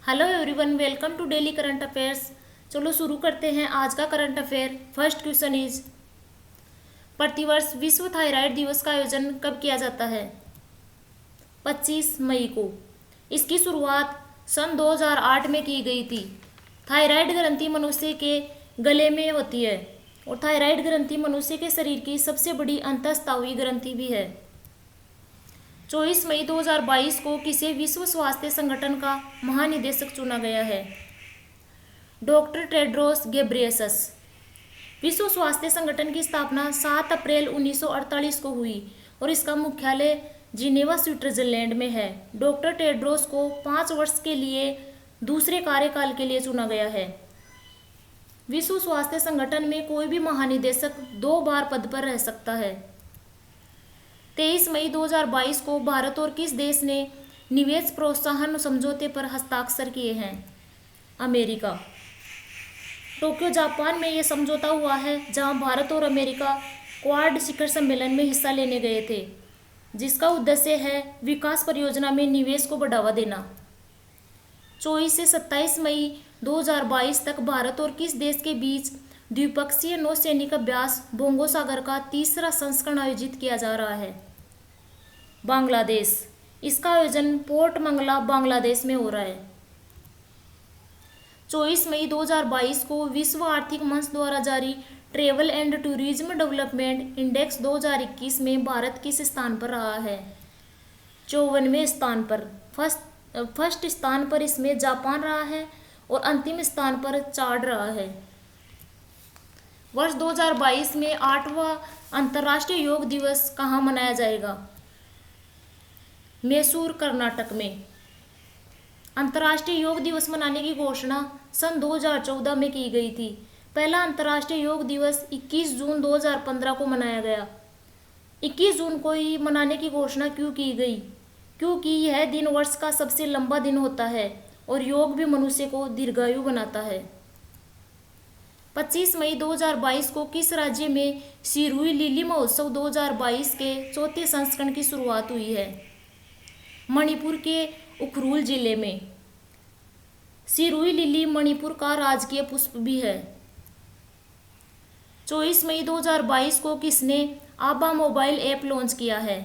Hello everyone, welcome to daily current affairs. चलो शुरू करते हैं आज का current affair. First question is, प्रतिवर्ष विश्व थायराइड दिवस का आयोजन कब किया जाता है? 25 मई को। इसकी शुरुआत सन 2008 में की गई थी। थायराइड ग्रंथि मनुष्य के गले में होती है और थायराइड ग्रंथि मनुष्य के शरीर की सबसे बड़ी अंतःस्रावी ग्रंथि भी है। 24 मई 2022 को किसे विश्व स्वास्थ्य संगठन का महानिदेशक चुना गया है? Doctor Tedros Ghebreyesus. विश्व स्वास्थ्य संगठन की स्थापना 7 अप्रैल 1948 को हुई और इसका मुख्यालय जिनेवा, स्विट्जरलैंड में है। डॉक्टर टेड्रोस को 5 वर्ष के लिए दूसरे कार्यकाल के लिए चुना गया है। विश्व स्वास्थ्य संगठन में कोई भी महानिदेशक 2 बार पद पर रह सकता है। 23 मई 2022 को भारत और किस देश ने निवेश प्रोत्साहन समझौते पर हस्ताक्षर किए हैं? अमेरिका। टोक्यो, जापान में यह समझौता हुआ है, जहां भारत और अमेरिका क्वाड शिखर सम्मेलन में हिस्सा लेने गए थे, जिसका उद्देश्य है विकास परियोजना में निवेश को बढ़ावा देना। 24 से 27 मई 2022 तक भारत और किस देश के बीच द्विपक्षीय नौसैनिक अभ्यास बोंगो सागर का तीसरा संस्करण आयोजित किया जा रहा है? बांग्लादेश। इसका आयोजन पोर्ट मंगला, बांग्लादेश में हो रहा है। 24 मई 2022 को विश्व आर्थिक मंच द्वारा जारी travel and tourism development index 2021 में भारत किस स्थान पर रहा है? 54वें स्थान पर। फर्स्ट स्थान पर इसमें जापान रहा है और अंतिम स्थान पर चाड रहा है। वर्ष 2022 में 8वां अंतर्राष्ट्रीय योग दिवस कहाँ मनाया जाएगा? मैसूर, कर्नाटक में। अंतर्राष्ट्रीय योग दिवस मनाने की घोषणा सन 2014 में की गई थी। पहला अंतर्राष्ट्रीय योग दिवस 21 जून 2015 को मनाया गया। 21 जून को ही मनाने की घोषणा क्यों की गई? क्योंकि यह दिन वर्ष का सबसे लंबा दिन होता है और योग भी मनुष्य को दीर्घायु बनाता है। 25 मई 2022 को किस राज्य में सिरोही लिली महोत्सव 2022 के चौथे संस्करण की शुरुआत हुई है? मणिपुर के उखरुल जिले में। सिरोही लिली मणिपुर का राजकीय पुष्प भी है। 24 मई 2022 को किसने आभा मोबाइल ऐप लॉन्च किया है?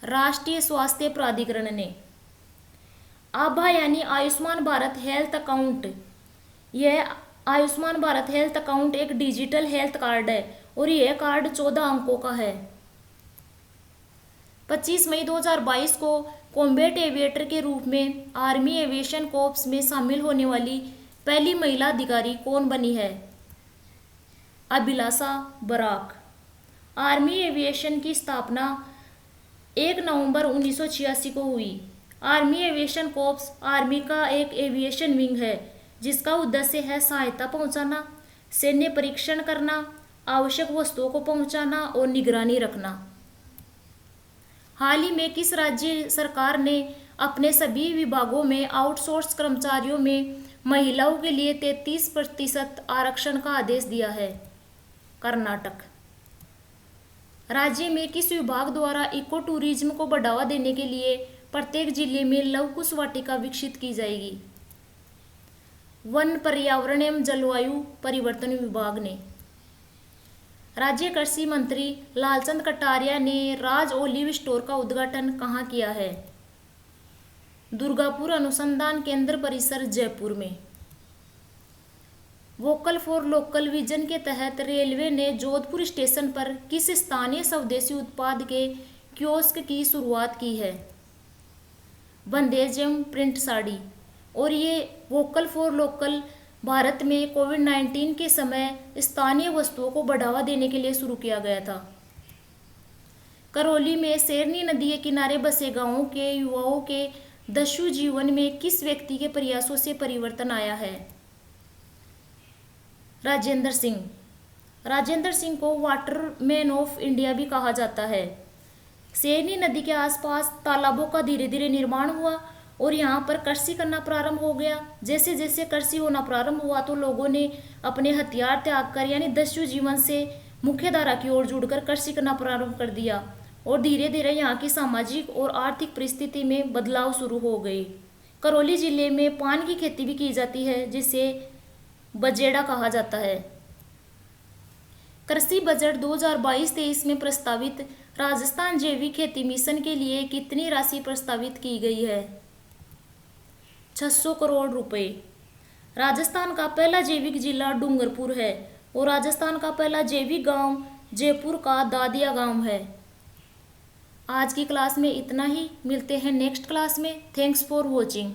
राष्ट्रीय स्वास्थ्य प्राधिकरण ने। आभा यानी आयुष्मान भारत हेल्थ अकाउंट। यह आयुष्मान भारत हेल्थ अकाउंट एक डिजिटल हेल्थ कार्ड है और यह कार्ड 14 अंकों का है। 25 मई 2022 को कॉम्बैट एविएटर के रूप में आर्मी एविएशन कोर्प्स में शामिल होने वाली पहली महिला अधिकारी कौन बनी है? अभिलाषा बराक। आर्मी एविएशन की स्थापना 1 नवंबर 1986 को हुई। आर्मी एविएशन कोर्प्स आर्मी का एक एविएशन विंग है, जिसका उद्देश्य है सहायता पहुंचाना, सैन्य परीक्षण करना, आवश्यक वस्तुओं को पहुंचाना और निगरानी रखना। हाल ही में किस राज्य सरकार ने अपने सभी विभागों में आउटसोर्स कर्मचारियों में महिलाओं के लिए 33% आरक्षण का आदेश दिया है? कर्नाटक। राज्य में किस विभाग द्वारा इको टूरिज्म को बढ़ावा देने के लिए प्रत्येक जिले में लवकुश वाटिका विकसित की जाएगी? वन, पर्यावरण एवं जलवायु परिवर्तन विभाग ने। राज्य कृषि मंत्री लालचंद कटारिया ने राज ओलिव स्टोर का उद्घाटन कहाँ किया है? दुर्गापुर अनुसंधान केंद्र परिसर, जयपुर में। वोकल फॉर लोकल विजन के तहत रेलवे ने जोधपुर स्टेशन पर किस स्थानीय स्वदेशी उत्पाद के कियोस्क की शुरुआत की है? बंदेज एवं प्रिंट साड़ी। और ये वोकल फॉर लोकल भारत में कोविड-19 के समय स्थानीय वस्तुओं को बढ़ावा देने के लिए शुरू किया गया था। करौली में शेरनी नदी के किनारे बसे गांवों के युवाओं के दस्यु जीवन में किस व्यक्ति के प्रयासों से परिवर्तन आया है? राजेंद्र सिंह। राजेंद्र सिंह को वाटरमैन ऑफ इंडिया भी कहा जाता है। शेरनी नदी के आसपास तालाबों का धीरे धीरे निर्माण हुआ और यहाँ पर कृषि करना प्रारंभ हो गया। जैसे जैसे कृषि होना प्रारंभ हुआ तो लोगों ने अपने हथियार त्याग कर यानी दस्यु जीवन से मुख्यधारा की ओर जुड़कर कृषि करना प्रारंभ कर दिया और धीरे धीरे यहाँ की सामाजिक और आर्थिक परिस्थिति में बदलाव शुरू हो गए। करौली जिले में पान की खेती भी की जाती है जिसे बजेड़ा कहा जाता है। कृषि बजट 2022-23 में प्रस्तावित राजस्थान जैविक खेती मिशन के लिए कितनी राशि प्रस्तावित की गई है? 600 करोड़ रुपए। राजस्थान का पहला जैविक जिला डूंगरपुर है और राजस्थान का पहला जैविक गांव जयपुर का दादिया गांव है। आज की क्लास में इतना ही, मिलते हैं नेक्स्ट क्लास में। Thanks for watching.